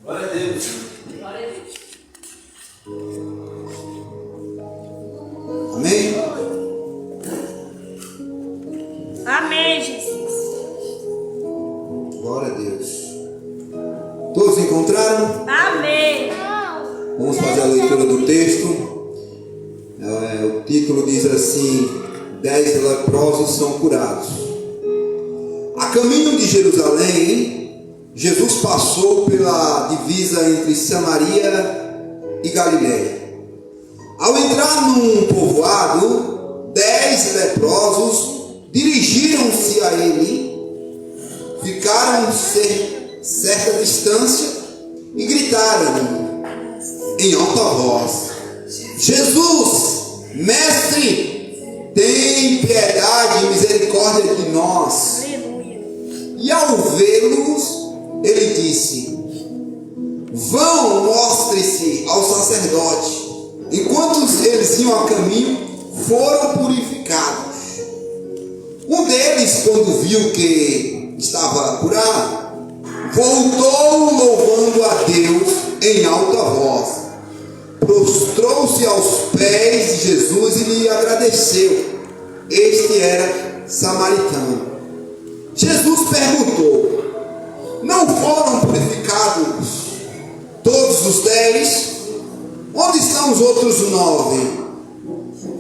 Glória a Deus. Glória a Deus. Amém? Amém, Jesus. Glória a Deus. Todos encontraram? Amém. Vamos fazer a leitura do texto. O título diz assim: 10 leprosos são curados. A caminho de Jerusalém, Jesus passou pela divisa entre Samaria e Galiléia. Ao entrar num povoado, 10 leprosos dirigiram-se a ele, ficaram certa distância e gritaram em alta voz: Jesus, Mestre, tem piedade e misericórdia de nós. Aleluia. E ao vê-los, ele disse: vão, mostre-se ao sacerdote. Enquanto eles iam a caminho, foram purificados. Um deles, quando viu que estava curado, voltou louvando a Deus em alta voz. Prostrou-se aos pés de Jesus e lhe agradeceu. Este era samaritano. Jesus perguntou: não foram purificados todos os 10? Onde estão os outros 9?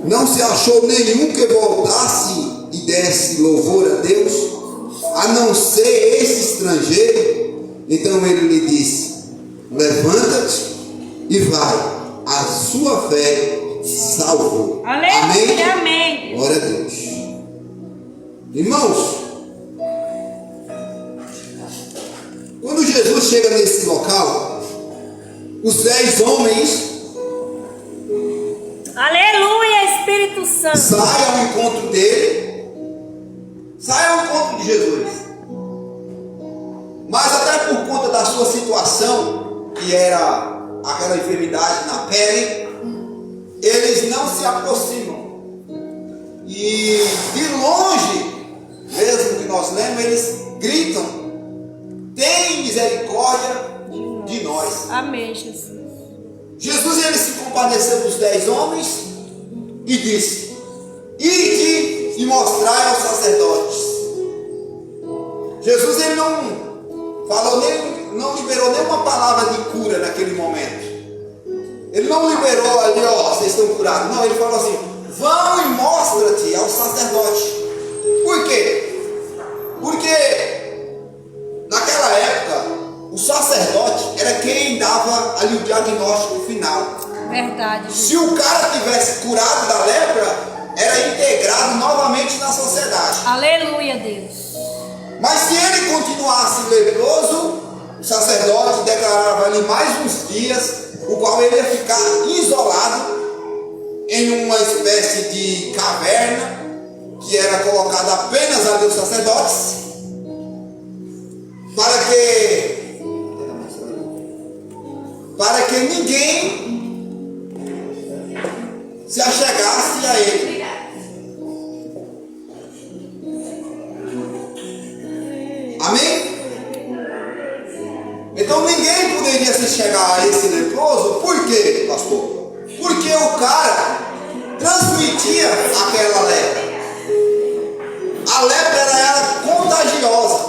Não se achou nenhum que voltasse e desse louvor a Deus, a não ser esse estrangeiro? Então ele lhe disse: levanta-te e vai, a sua fé te salvou. Aleluia. Amém? Amém. Glória a Deus. Irmãos, quando Jesus chega nesse local, os 10 homens Aleluia, Espírito Santo. saem ao encontro dele, saem ao encontro de Jesus. Mas até por conta da sua situação, que era aquela enfermidade na pele, eles não se aproximam. E de longe, mesmo que nós lemos, eles gritam: tem misericórdia de nós. Amém, Jesus. Jesus, ele se compadeceu dos 10 homens e disse: ide e mostrai aos sacerdotes. Jesus, ele não liberou nenhuma palavra de cura naquele momento. Ele não liberou ali: ó, vocês estão curados. Não, ele falou assim: vão e mostra-te ao sacerdote. Por quê? Porque naquela época o sacerdote era quem dava ali o diagnóstico final. Verdade. Jesus. Se o cara tivesse curado da lepra, era integrado novamente na sociedade. Aleluia, Deus. Mas se ele continuasse leproso, o sacerdote declarava ali mais uns dias, o qual ele ia ficar isolado em uma espécie de caverna, que era colocada apenas ali os sacerdotes, para que ninguém se achegasse a ele. Amém? Então ninguém poderia se chegar a esse leproso. Por quê, pastor? Porque o cara transmitia aquela lepra. A lepra era contagiosa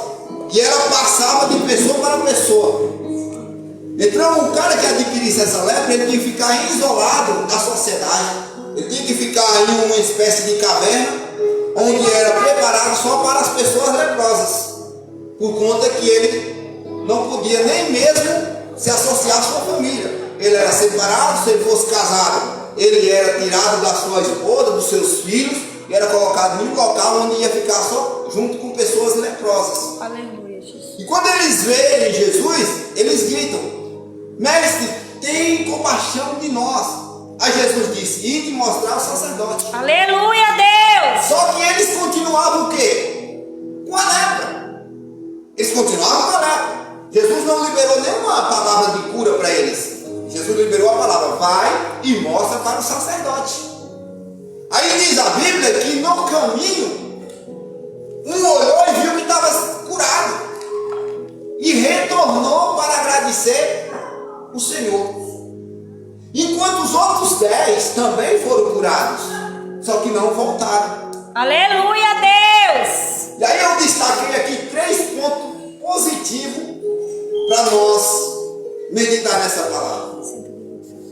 e ela passava de pessoa para pessoa. Então o cara que adquirisse essa lepra, ele tinha que ficar isolado da sociedade. Ele tinha que ficar em uma espécie de caverna, onde era preparado só para as pessoas leprosas, por conta que ele não podia nem mesmo se associar à sua família. Ele era separado. Se ele fosse casado, ele era tirado da sua esposa, dos seus filhos, e era colocado em um local onde ia ficar só junto com pessoas leprosas. Aleluia, Jesus. E quando eles veem Jesus, eles gritam: mestre, tem compaixão de nós. Aí Jesus disse: ide mostrar ao sacerdote. Aleluia, Deus. Só que eles continuavam o quê? Com a lepra. Eles continuavam com a lepra. Jesus não liberou nenhuma palavra de cura para eles. Jesus liberou a palavra: vai e mostra para o sacerdote. Aí diz a Bíblia que no caminho, um olhou e viu que estava curado, e retornou para agradecer o Senhor. Enquanto os outros 10 também foram curados, só que não voltaram. Aleluia, Deus. E aí eu destaquei aqui 3 pontos positivos para nós meditar nessa palavra.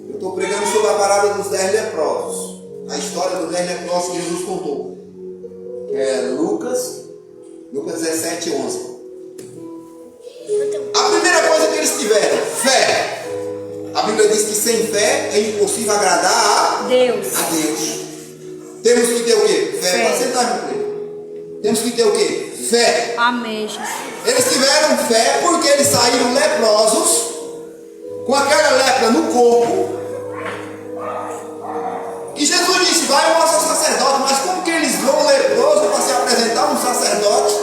Eu estou pregando sobre a parábola dos 10 leprosos, a história dos 10 leprosos que Jesus contou, que é Lucas 17, 11. A primeira coisa que eles tiveram, fé. A Bíblia diz que sem fé é impossível agradar a Deus. Temos que ter o quê? Fé. Fé. Pode sentar, meu filho. Temos que ter o quê? Fé. Amém, Jesus. Eles tiveram fé porque eles saíram leprosos, com aquela lepra no corpo. E Jesus disse, vai e mostra ao sacerdote. Mas como que eles vão leproso para se apresentar a um sacerdote?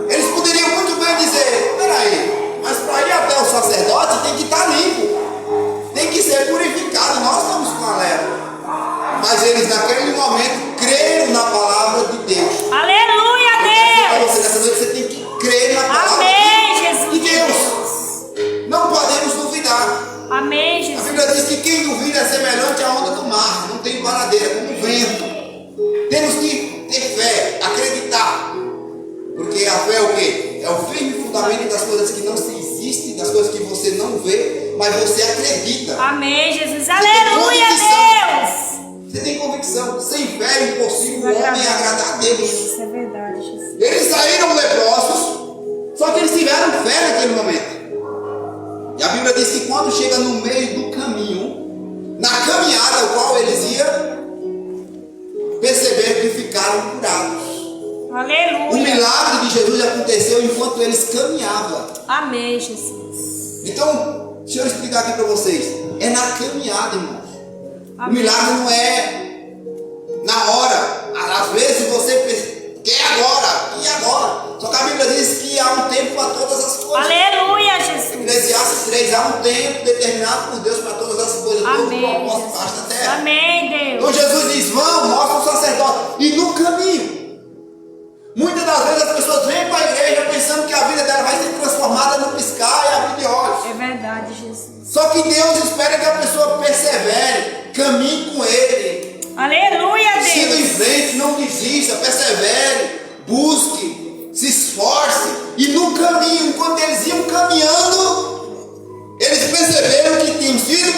Eles poderiam muito bem dizer, peraí, mas para ir até o sacerdote tem que estar limpo, tem que ser purificado, nós estamos com a lepra. Mas eles naquele momento creram na palavra de Deus. Aleluia, Deus. Você tem que crer na palavra Amém, de Deus. Jesus. Não podemos duvidar. Amém, A Jesus. Bíblia diz que quem duvida é semelhante à onda do mar, não tem paradeira, como o vento. Temos que ter fé, acreditar. Porque a fé é o quê? É o firme fundamento das coisas que não se existem, das coisas que você não vê, mas você acredita. Amém, Jesus. Aleluia, Deus. Você tem convicção. Sem fé é impossível o homem agradar a Deus. Isso é verdade, Jesus. Eles saíram leprosos, só que eles tiveram fé naquele momento. E a Bíblia diz que quando chega no meio do caminho, na caminhada ao qual eles iam, perceberam que ficaram curados. Aleluia. O milagre de Jesus aconteceu enquanto eles caminhavam. Amém, Jesus. Então, deixa eu explicar aqui para vocês. É na caminhada, irmãos. O milagre não é na hora. Às vezes você pensa, quer agora, e agora? Só que a Bíblia diz que há um tempo para todas as coisas. Aleluia, Jesus. Eclesiastes 3, há um tempo determinado por Deus para todas as coisas. Amém, Todo o propósito Jesus. da terra. Amém, Então Deus. Jesus diz, vamos, mostra o sacerdote. E no caminho, muitas das vezes as pessoas vêm para a igreja pensando que a vida dela vai ser transformada no piscar e abrir de olhos. É verdade, Jesus. Só que Deus espera que a pessoa persevere, caminhe com Ele, Aleluia, siga em Deus. frente, não desista, persevere, busque, se esforce. E no caminho, enquanto eles iam caminhando, eles perceberam que tinham sido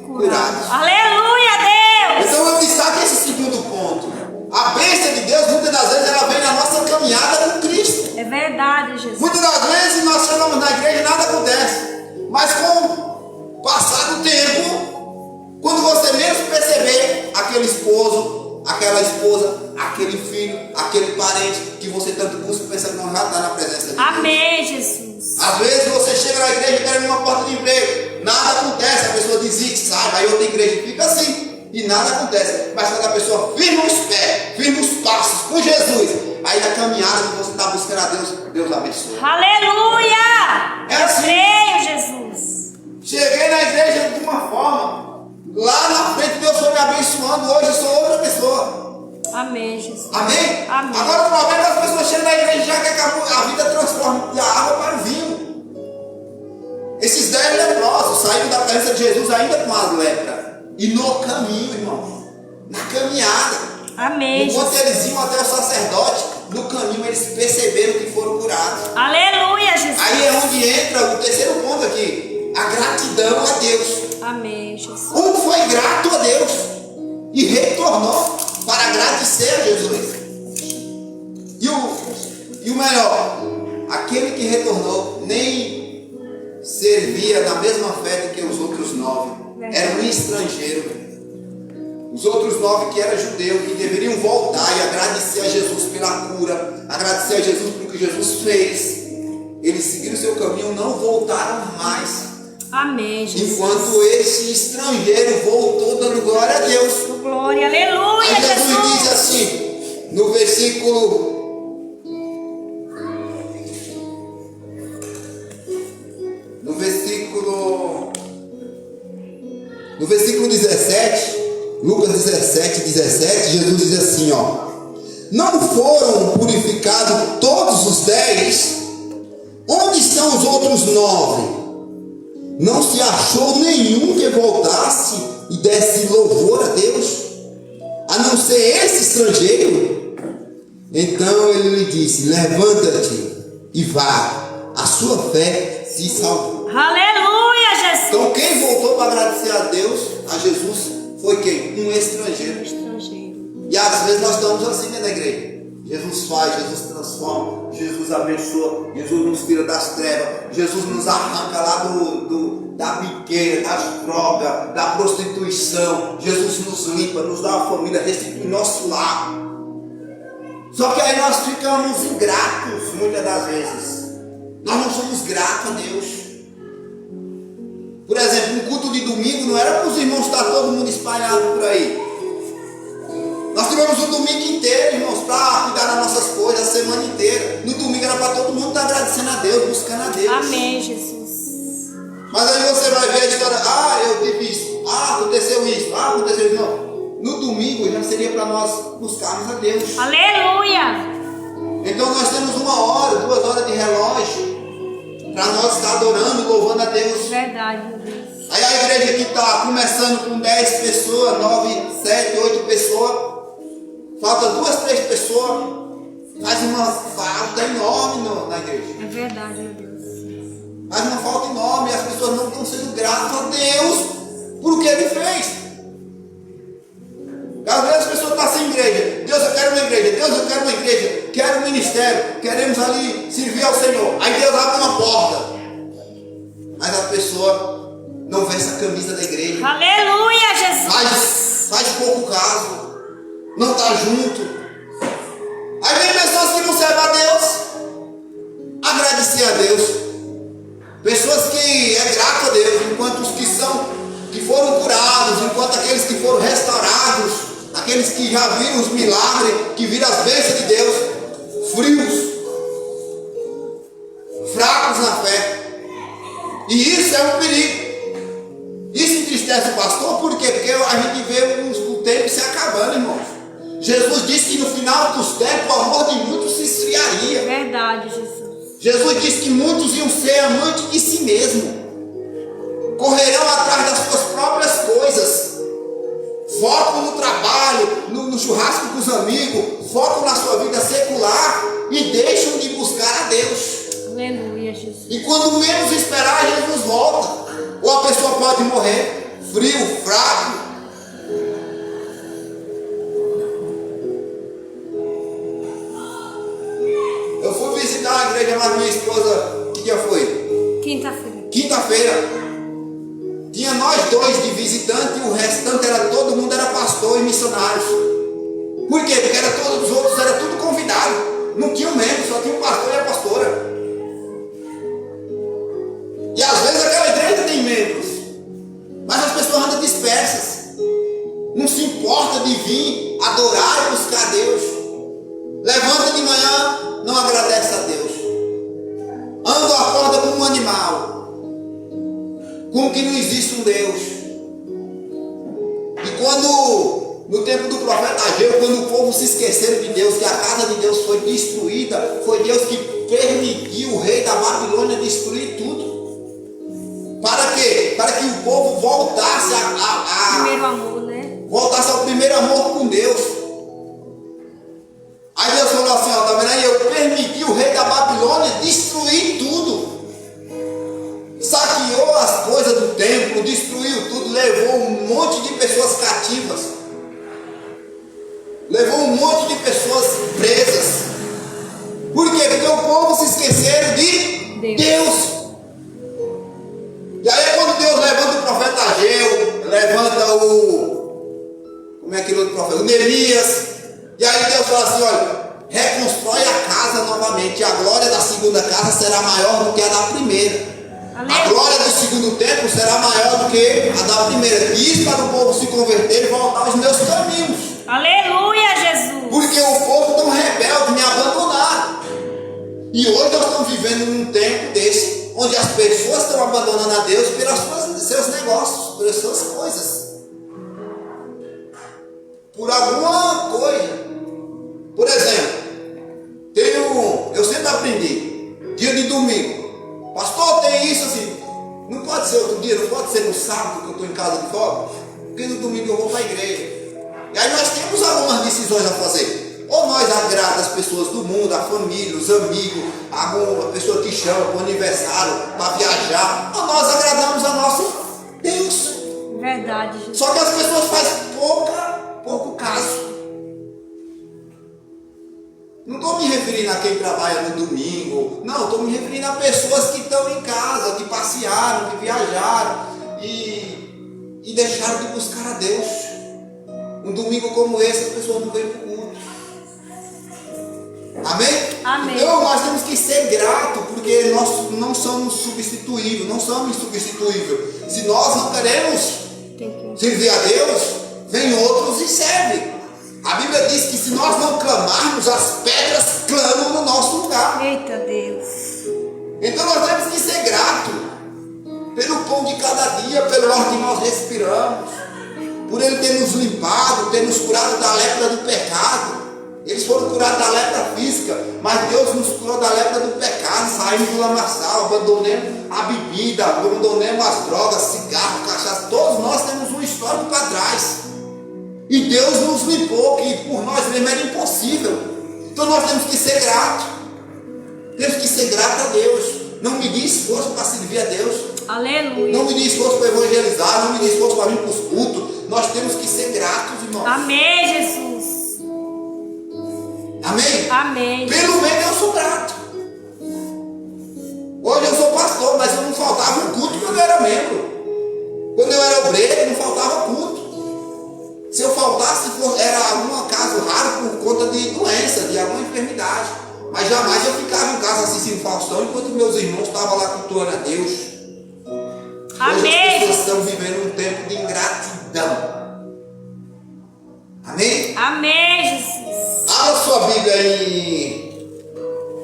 curados. Aleluia, Deus. Então eu destaco esse segundo ponto. A bênção de Deus, muitas das vezes, ela vem na nossa caminhada com Cristo. É verdade, Jesus. Muitas das vezes nós chegamos na igreja e nada acontece. Mas com o passar do tempo, quando você menos perceber, aquele esposo, aquela esposa, aquele filho, aquele parente que você tanto busca, pensa que não já está na presença de Deus. Amém, Jesus. Às vezes você chega na igreja querendo uma porta de emprego, nada acontece, a pessoa desiste, sai, vai outra igreja, fica assim. E nada acontece. Mas quando a pessoa firma os pés, firma os passos com Jesus, aí na caminhada que você está buscando a Deus, Deus abençoa. Aleluia. É assim. Eu creio, Jesus. Cheguei na igreja de uma forma, lá na frente Deus foi me abençoando, hoje eu sou outra pessoa. Amém, Jesus. Amém? Amém. Agora o problema é que as pessoas chegam na igreja e já quer que a vida transforme da água para o vinho. Esses 10 leprosos saíram da presença de Jesus ainda com as lepras. E no caminho, irmão, na caminhada, Amém, enquanto Jesus. eles iam até o sacerdote, no caminho eles perceberam que foram curados. Aleluia, Jesus. Aí é onde entra o terceiro ponto aqui, a gratidão a Deus. Amém, Jesus. Um foi grato a Deus e retornou para agradecer a Jesus. E o melhor, aquele que retornou nem servia na mesma fé do que os outros 9. Era um estrangeiro. Os outros 9 que eram judeus, que deveriam voltar e agradecer a Jesus pela cura, agradecer a Jesus pelo que Jesus fez. Eles seguiram seu caminho, não voltaram mais. Amém, Jesus. Enquanto esse estrangeiro voltou dando glória a Deus. Glória, aleluia, Aí Jesus diz Jesus. assim, no versículo 17, Lucas 17, 17, Jesus diz assim, ó: não foram purificados todos os 10? Onde estão os outros 9? não se achou nenhum que voltasse e desse louvor a Deus, a não ser esse estrangeiro. Então ele lhe disse: levanta-te e vá, a sua fé te salvou. Aleluia, Jesus. Então quem voltou para agradecer a Deus, a Jesus, foi quem? Um estrangeiro. Estrangeiro. E às vezes nós estamos assim, né, na igreja. Jesus faz, Jesus transforma, Jesus abençoa, Jesus nos tira das trevas, Jesus nos arranca lá da biqueira, das drogas, da prostituição. Jesus nos limpa, nos dá uma família, restitui nosso lar. Só que aí nós ficamos ingratos muitas das vezes. Nós não somos gratos a Deus. Por exemplo, um culto de domingo não era para os irmãos estar todo mundo espalhado por aí. Nós tivemos o domingo inteiro, irmãos, para cuidar das nossas coisas, a semana inteira. No domingo era para todo mundo estar agradecendo a Deus, buscando a Deus. Amém, Jesus. Mas aí você vai ver a história: eu tive isso, aconteceu isso, aconteceu isso. Não. No domingo já seria para nós buscarmos a Deus. Aleluia. Então nós temos 1 hora, 2 horas de relógio para nós estar adorando, louvando a Deus. Verdade, meu Deus. Aí a igreja que está começando com 10 pessoas, 9, 7, 8 pessoas, falta 2, 3 pessoas, faz uma falta enorme na igreja. É verdade, meu Deus. Faz uma falta enorme e as pessoas não estão sendo gratas a Deus por o que Ele fez. Às vezes as pessoas estão sem igreja. Deus, eu quero uma igreja. Deus, eu quero uma igreja. Quero um ministério. Queremos ali servir ao Senhor. Aí Deus abre uma porta. Mas a pessoa não veste a camisa da igreja. Aleluia, Jesus. Faz pouco caso. Não está junto. Aí vem pessoas que não servem a Deus. Agradecer a Deus. Pessoas que é grato a Deus. Enquanto os que foram curados. Enquanto aqueles que foram restaurados. Aqueles que já viram os milagres, que viram as bênçãos de Deus, frios, fracos na fé. E isso é um perigo. Isso entristece o pastor, por quê? Porque a gente vê o tempo se acabando, irmãos. Jesus disse que no final dos tempos o amor de muitos se esfriaria. Verdade, Jesus. Jesus disse que muitos iam ser amantes de si mesmo, correrão atrás das suas próprias coisas. Foco no trabalho, no churrasco com os amigos, foco na sua vida secular e deixam de buscar a Deus. Aleluia, Jesus. E quando menos esperar, Jesus volta. Ou a pessoa pode morrer frio, fraco. Eu fui visitar a igreja, mas minha esposa, que dia foi? Quinta-feira. Quinta-feira. Tinha nós 2 de visitante e o restante todo mundo era pastor e missionários. Por quê? Porque todos os outros eram tudo convidados. Não tinha um membro, só tinha um pastor e a pastora. E às vezes aquela igreja tem membros, mas as pessoas andam dispersas. Não se importa de vir adorar e buscar a Deus. Levanta de manhã, não agradece a Deus. Anda a porta como um animal, como que não existe um Deus. E quando, no tempo do profeta Ageu, quando o povo se esqueceram de Deus, que a casa de Deus foi destruída, foi Deus que permitiu o rei da Babilônia destruir tudo. Para quê? Para que o povo voltasse Primeiro amor, né? voltasse ao primeiro amor com Deus. Aí Deus falou assim, tá vendo aí? Eu permiti o rei da Babilônia destruir tudo. Saqueou as coisas do templo, destruiu tudo, levou um monte de pessoas cativas, levou um monte de pessoas presas. Por quê? Porque o povo se esqueceram de Deus. E aí quando Deus levanta o profeta Ageu, levanta como é aquele outro profeta? O Neemias. E aí Deus fala assim, olha, reconstrói a casa novamente, e a glória da segunda casa será maior do que a da primeira. A glória do segundo templo será maior do que a da primeira. Diz para o povo se converter e voltar aos meus caminhos. Aleluia, Jesus. Porque o povo tão rebelde, me abandonaram. E hoje nós estamos vivendo num tempo desse, onde as pessoas estão abandonando a Deus pelos seus negócios, pelas suas coisas. Por alguma coisa. Por exemplo, eu sempre aprendi, dia de domingo. Pastor, tem isso assim. Não pode ser outro dia, não pode ser no sábado que eu estou em casa de folga, porque no domingo eu vou para a igreja. E aí nós temos algumas decisões a fazer. Ou nós agradamos as pessoas do mundo, a família, os amigos, alguma pessoa que chama para o aniversário, para viajar, ou nós agradamos a nosso Deus. Verdade, Jesus. Só que as pessoas fazem pouco caso. Não estou me referindo a quem trabalha no domingo, não, estou me referindo a pessoas que estão em casa, que passearam, que viajaram e deixaram de buscar a Deus. Um domingo como esse, as pessoas não vêm para o culto. Amém? Amém. Então nós temos que ser gratos, porque nós não somos substituíveis, não somos insubstituíveis. Se nós não queremos servir a Deus, vem outros e servem. A Bíblia diz que se nós não clamarmos, as pedras clamam no nosso lugar. Eita Deus. Então nós temos que ser gratos pelo pão de cada dia, pelo ar que nós respiramos, por Ele ter nos limpado, ter nos curado da lepra do pecado. Eles foram curados da lepra física, mas Deus nos curou da lepra do pecado. Saímos do lamaçal, abandonemos a bebida, abandonemos as drogas, cigarro, cachaça. Todos nós temos um histórico para trás. E Deus nos limpou, que por nós mesmo era impossível. Então nós temos que ser gratos. Temos que ser gratos a Deus. Não me dê esforço para servir a Deus. Aleluia. Não me dê esforço para evangelizar. Não me dê esforço para vir para os cultos. Nós temos que ser gratos, irmãos. Amém, Jesus. Amém? Amém. Pelo menos eu sou grato. Hoje eu sou pastor, mas eu não faltava um culto quando eu era membro. Quando eu era obreiro, não faltava culto. Se eu faltasse, era algum caso raro por conta de doença, de alguma enfermidade. Mas jamais eu ficava em casa assistindo Faustão enquanto meus irmãos estavam lá cultuando a Deus. Amém. Hoje as pessoas estão vivendo um tempo de ingratidão. Amém? Amém, Jesus. Abra sua Bíblia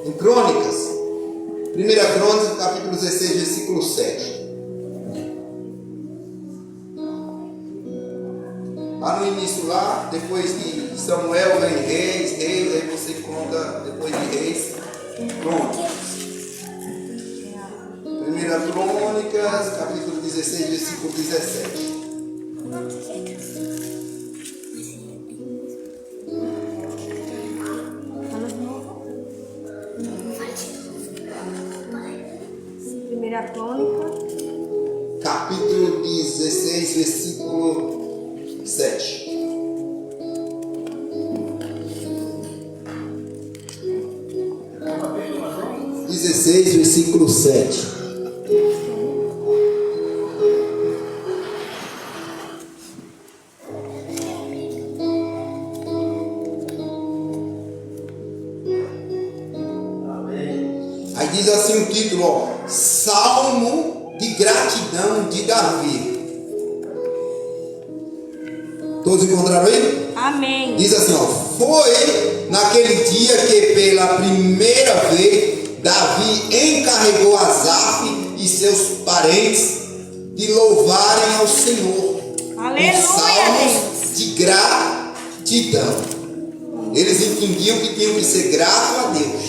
em Crônicas. 1 Crônicas, capítulo 16, versículo 7. Lá no início, lá, depois de Samuel, vem reis, aí você conta depois de reis. Pronto. 1 Crônicas, capítulo 16, versículo 17. Primeira Crônica. Capítulo 16, versículo 7. Versículo 7. Aí diz assim o título, ó, Salmo de gratidão de Davi. Todos encontraram aí? Amém. Diz assim, ó, foi naquele dia que pela primeira vez Davi encarregou Asaf e seus parentes de louvarem ao Senhor. Aleluia, com salmos Deus. de gratidão. Eles entendiam que tinham que ser gratos a Deus.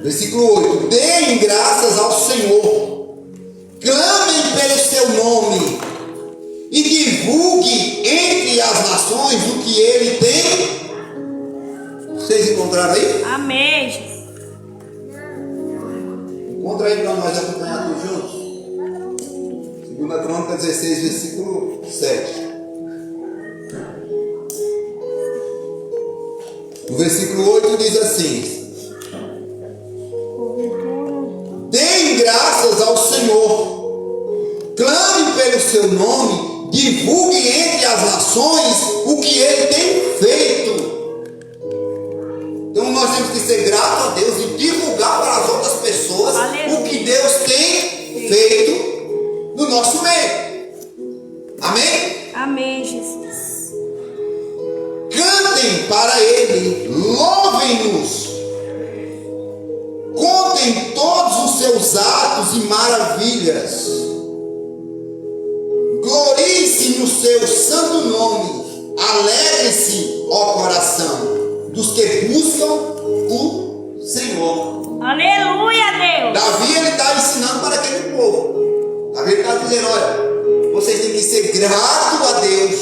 Versículo 8. Deem graças ao Senhor, clamem pelo seu nome e divulgue entre as nações o que ele tem. Vocês encontraram aí? Amém, Jesus. Encontra aí para nós acompanhar todos juntos. 2 Crônica 16, versículo 7. O versículo 8 diz assim: deem graças ao Senhor, clame pelo seu nome, divulgue entre as nações o que ele tem feito. Então nós temos que ser gratos a Deus e divulgar para as outras pessoas o que Deus tem feito no nosso meio. Amém? Amém, Jesus. Cantem para Ele, louvem-nos, contem todos os seus atos e maravilhas, glorie-se no seu santo nome, alegre-se, ó coração, dos que buscam o Senhor. Aleluia, Deus. Davi ele está ensinando para que grato a Deus,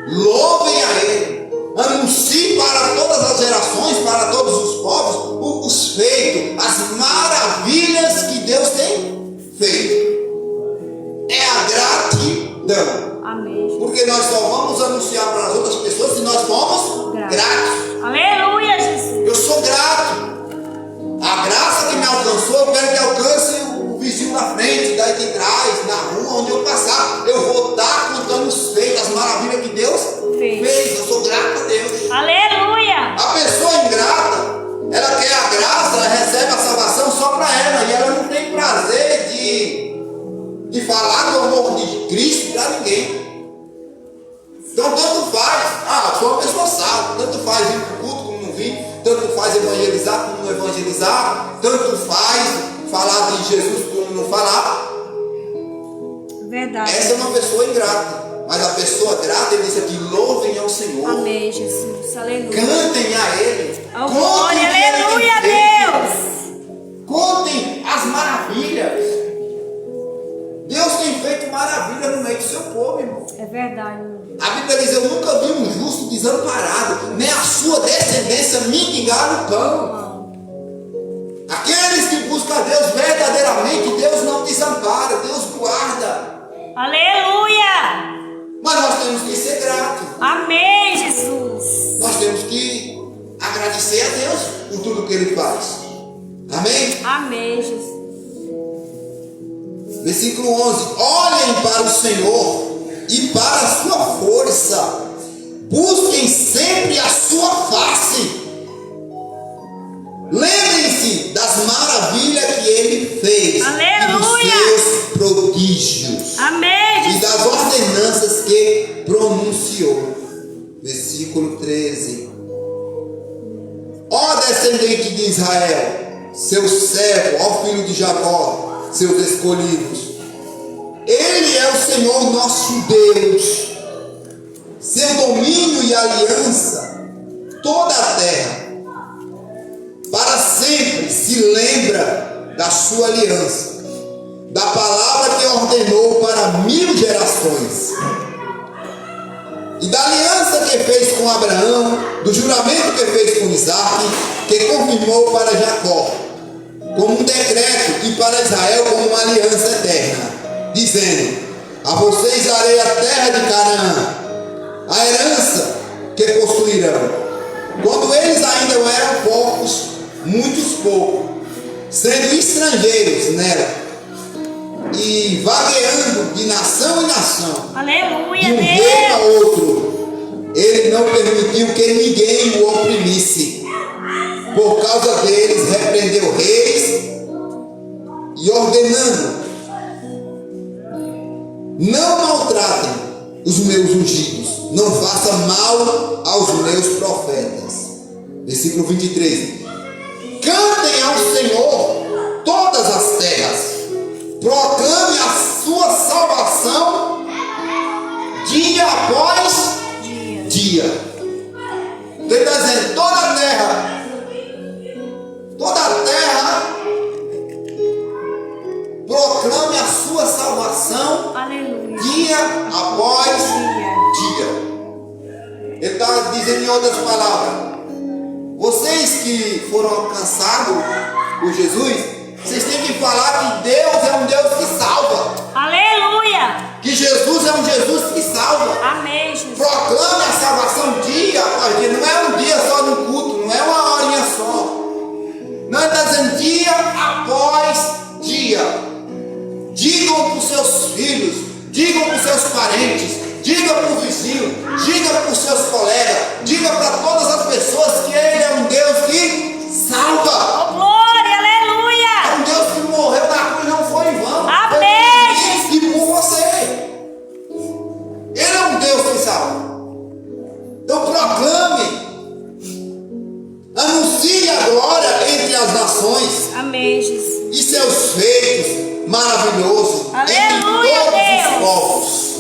louvem a Ele, anuncie para todas as gerações, para todos os povos, os feitos, as maravilhas que Deus tem feito. É a gratidão. Amém. Porque nós só vamos anunciar para as outras pessoas se nós formos gratos. Aleluia, Jesus. Eu sou grato. A graça que me alcançou, eu quero que alcance o vizinho da frente, daí de trás, na rua, onde eu passar. Eu vou estar contando os feitos, as maravilhas que Deus fez. Eu sou grato a Deus. Aleluia. A pessoa ingrata, ela quer a graça, ela recebe a salvação só para ela. E ela não tem prazer de falar do amor de Cristo para ninguém. Então tanto faz, eu sou uma pessoa salva, tanto faz ir para o culto como não vir, tanto faz evangelizar como não evangelizar, tanto faz falar de Jesus como não falar. Verdade. Essa é uma pessoa ingrata. Mas a pessoa grata, ele diz aqui, louvem ao Senhor. Amém, Jesus. Aleluia. Cantem a Ele. Oh, glória, aleluia, Deus. Contem as maravilhas. Deus tem feito maravilha no meio do seu povo, irmão. É verdade, meu Deus. A Bíblia diz, eu nunca vi um justo desamparado, nem a sua descendência mendigar o pão. Aqueles que buscam a Deus verdadeiramente, Deus não desampara, Deus guarda. Aleluia. Mas nós temos que ser gratos. Amém, Jesus. Nós temos que agradecer a Deus por tudo que Ele faz. Amém? Amém, Jesus. Versículo 11. Olhem para o Senhor e para a sua força. Busquem sempre a sua face. Lembrem-se das maravilhas que Ele fez. Aleluia. E dos seus prodígios. Amém, E Jesus. das ordenanças que pronunciou. Versículo 13. Ó descendente de Israel, seu servo, ó filho de Jacó, seus escolhidos. Ele é o Senhor nosso Deus. Seu domínio e aliança, toda a terra, para sempre se lembra da sua aliança, da palavra que ordenou para 1000 gerações, e da aliança que fez com Abraão, do juramento que fez com Isaque, que confirmou para Jacó, como um decreto, e para Israel como uma aliança eterna, dizendo: a vocês darei a terra de Canaã, a herança que possuirão. Quando eles ainda eram poucos, muitos poucos, sendo estrangeiros nela, e vagueando de nação em nação, Aleluia, de um reino a Deus. outro, Ele não permitiu que ninguém o oprimisse. Por causa deles, repreendeu reis e ordenando: não maltratem os meus ungidos, não façam mal aos meus profetas. Versículo 23. Cantem ao Senhor todas as terras, proclame a sua salvação dia após dia. Ele está dizendo: toda a terra proclame a sua salvação. Aleluia. Dia após dia. Ele está dizendo em outras palavras: vocês que foram alcançados por Jesus, vocês têm que falar que Deus é um Deus que salva. Aleluia. Que Jesus é um Jesus que salva. Amém, Jesus. Proclame a salvação dia após dia. Não é um dia só no culto, não é uma horinha só. Não, ele está dizendo dia após dia. Digam para os seus filhos, digam para os seus parentes, diga para o vizinho, diga para os seus colegas, diga para todas as pessoas que Ele é um Deus que salva. Oh, glória, aleluia. É um Deus que morreu na cruz, não foi em vão. Amém. Foi por mim e por você. Ele é um Deus que salva. Então proclame, anuncie a glória entre as nações Amém, Jesus. e seus feitos maravilhosos Aleluia, entre todos Deus. os povos.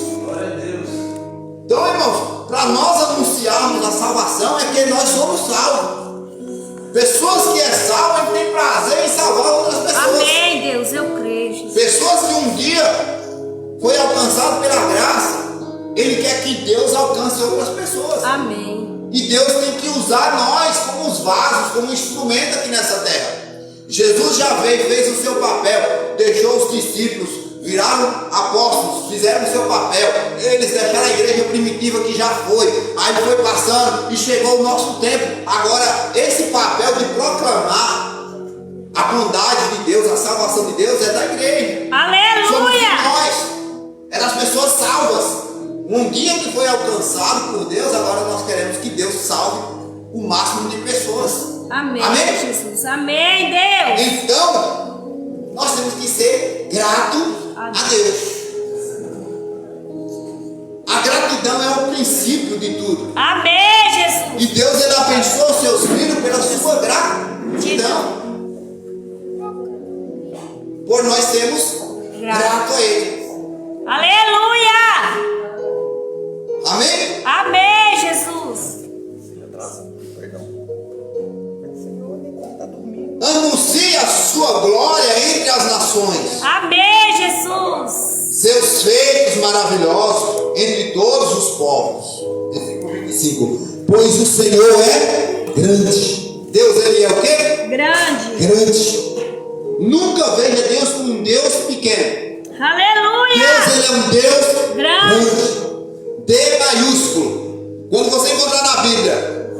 Então, irmãos, para nós anunciarmos a salvação é que nós somos salvos. Pessoas que é salva têm prazer em salvar outras pessoas. Amém, Deus, eu creio, Jesus. Pessoas que um dia foi alcançado pela graça, Ele quer que Deus alcance outras pessoas. Amém. E Deus tem que usar nós como os vasos, como instrumento aqui nessa terra. Jesus já veio, fez o seu papel, deixou os discípulos, viraram apóstolos, fizeram o seu papel. Eles deixaram a igreja primitiva que já foi. Aí foi passando e chegou o nosso tempo. Agora, esse papel de proclamar a bondade de Deus, a salvação de Deus é da igreja. Somos Aleluia. nós, é das pessoas salvas. Um dia que foi alcançado por Deus, agora nós queremos que Deus salve o máximo de pessoas. Amém, Amém? Jesus. Amém, Deus. Então, nós temos que ser gratos a Deus. A gratidão é o princípio de tudo. Amém, Jesus. E Deus, ele abençoa os seus filhos pela sua gratidão. Por nós sermos gratos a Ele. Aleluia. Amém? Amém, Jesus. Anuncie a sua glória entre as nações. Amém, Jesus. Seus feitos maravilhosos entre todos os povos. Versículo 25. Pois o Senhor é grande. Deus, ele é o quê? Grande. Grande. Nunca veja Deus como um Deus pequeno. Aleluia. Deus, ele é um Deus Grande. grande. D maiúsculo. Quando você encontrar na Bíblia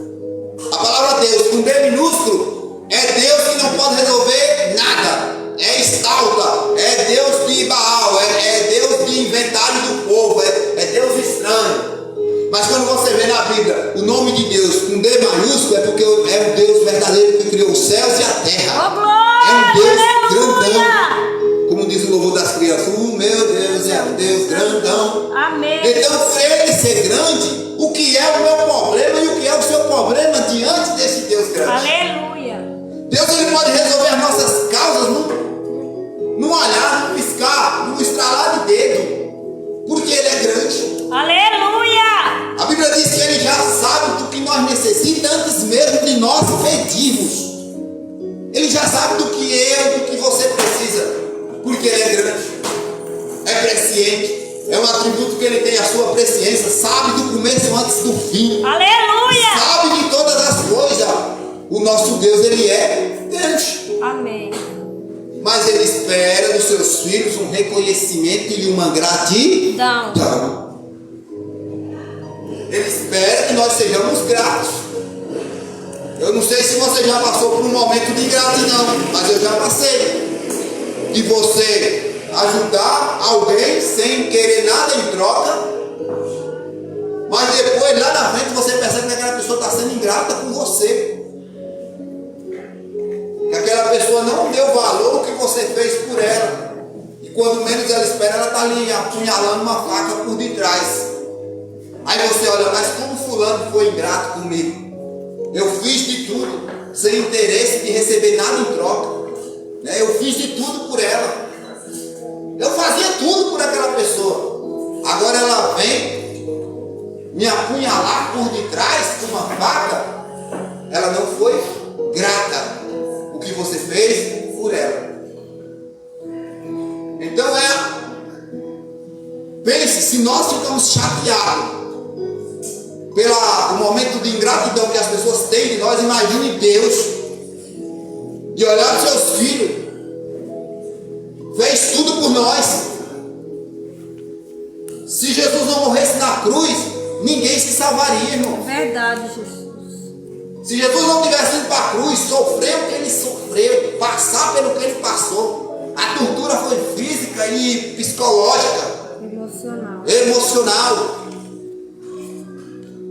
a palavra Deus com D minúsculo, é Deus que não pode resolver nada. É estalta. É Deus de Baal. É Deus de inventário do povo. É Deus estranho. Mas quando você vê na Bíblia o nome de Deus com D maiúsculo, é porque é um Deus verdadeiro que criou os céus e a terra. Oh, glória. É um Deus Aleluia. grandão. Como diz o louvor das crianças, o meu Deus é um Deus grandão. Amém. Então, por ele ser grande, o que é o meu problema e o que é o seu problema diante desse Deus grande? Aleluia. Deus, ele pode resolver as nossas causas num olhar, num piscar, num estralar de dedo, porque ele é grande. Aleluia. A Bíblia diz que ele já sabe do que nós necessitamos antes mesmo de nós pedirmos. Ele já sabe do que você precisa, porque ele é grande, é presciente, é um atributo que ele tem, a sua presciência, sabe do começo antes do fim, Aleluia. sabe de todas as coisas. O nosso Deus, ele é grande, Amém. mas ele espera dos seus filhos um reconhecimento e uma gratidão. Ele espera que nós sejamos gratos. Eu não sei se você já passou por um momento de gratidão, mas eu já passei. E você ajudar alguém sem querer nada em troca, mas depois lá na frente você percebe que aquela pessoa está sendo ingrata com você. Que aquela pessoa não deu valor ao que você fez por ela. E quando menos ela espera, ela está ali apunhalando uma faca por detrás. Aí você olha, mas como fulano foi ingrato comigo? Eu fiz de tudo, sem interesse de receber nada em troca. Eu fiz de tudo por ela. Eu fazia tudo por aquela pessoa. Agora ela vem me apunhalar por detrás com uma faca. Ela não foi grata o que você fez por ela. Então pense, se nós ficamos chateados pelo momento de ingratidão que as pessoas têm de nós, imagine Deus de olhar para os seus filhos, fez tudo por nós. Se Jesus não morresse na cruz, ninguém se salvaria, irmão. Verdade, Jesus. Se Jesus não tivesse ido para a cruz, sofrer o que ele sofreu, passar pelo que ele passou, a tortura foi física e psicológica, emocional.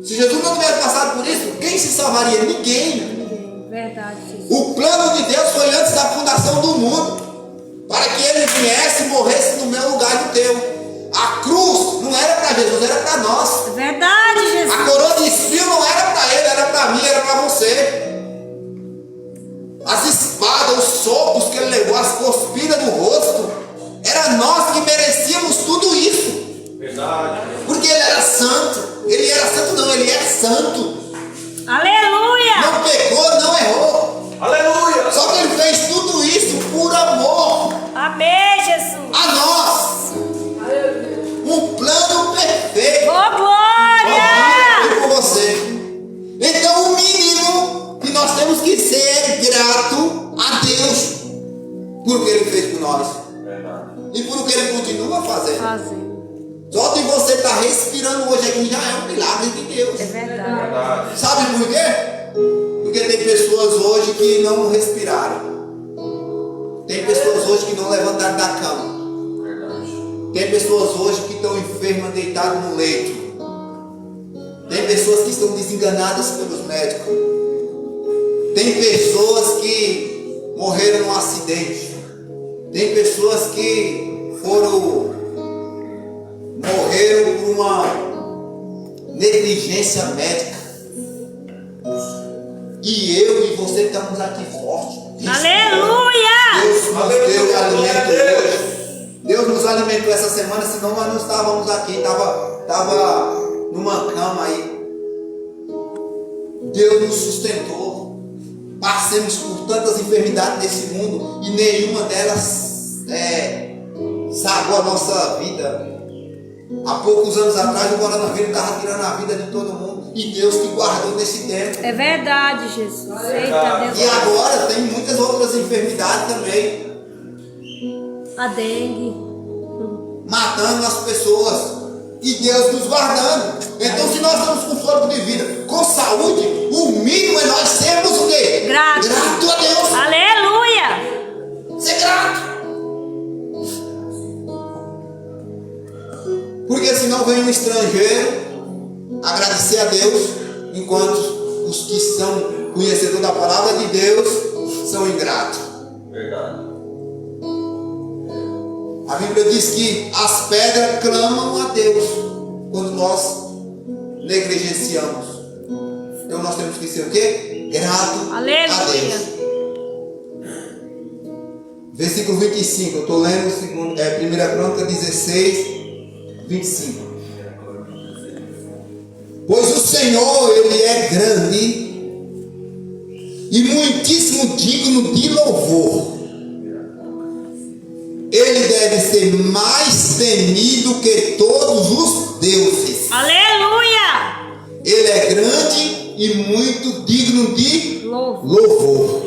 Se Jesus não tivesse passado por isso, quem se salvaria? Ninguém. Verdade, Jesus. O plano de Deus foi antes da fundação do mundo, para que ele viesse e morresse no meu lugar e no teu. A cruz não era para Jesus, era para nós. Verdade, Jesus. A coroa de espinho não era para ele, era para mim, era para você. As espadas, os socos que ele levou, as cuspidas no rosto, era nós que merecíamos tudo isso. Verdade. Porque ele era santo. Ele era santo não, ele é santo. Aleluia. Não pecou, não errou. Aleluia. Só que ele fez tudo isso por amor Amém, Jesus. a nós. Um plano perfeito. por o que Ele fez por nós. Verdade. E por o que Ele continua fazendo. Fazendo. Só de você estar respirando hoje aqui já é um milagre de Deus. É verdade. Verdade. Sabe por quê? Porque tem pessoas hoje que não respiraram. Tem pessoas hoje que não levantaram da cama. Verdade. Tem pessoas hoje que estão enfermas, deitadas no leito. Tem pessoas que estão desenganadas pelos médicos. Tem pessoas que morreram num acidente. Tem pessoas que morreram por uma negligência médica. E eu e você estamos aqui fortes. Aleluia! Deus nos deu alimento hoje. Deus nos alimentou essa semana, senão nós não estávamos aqui. Estava numa cama aí. Deus nos sustentou. Passemos por tantas enfermidades desse mundo e nenhuma delas salvou a nossa vida. Há poucos anos atrás o coronavírus estava tirando a vida de todo mundo. E Deus que guardou nesse tempo. É verdade, Jesus. Eita, Deus. E agora tem muitas outras enfermidades também, A dengue. matando as pessoas. E Deus nos guardando. Então, se nós estamos com fôlego de vida, com saúde, o mínimo é nós sermos o quê? Grato. Grato a Deus. Aleluia! Ser grato. Porque senão vem um estrangeiro agradecer a Deus, enquanto os que são conhecedores da palavra de Deus são ingratos. Verdade. A Bíblia diz que as pedras clamam a Deus quando nós negligenciamos. Então nós temos que ser o quê? Grato a Aleluia. Deus. Versículo 25, eu estou lendo 1 Crônica 16, 25. Pois o Senhor, Ele é grande e muitíssimo digno de louvor. Ele deve ser mais temido que todos os deuses. Aleluia! Ele é grande e muito digno de Louvo. louvor.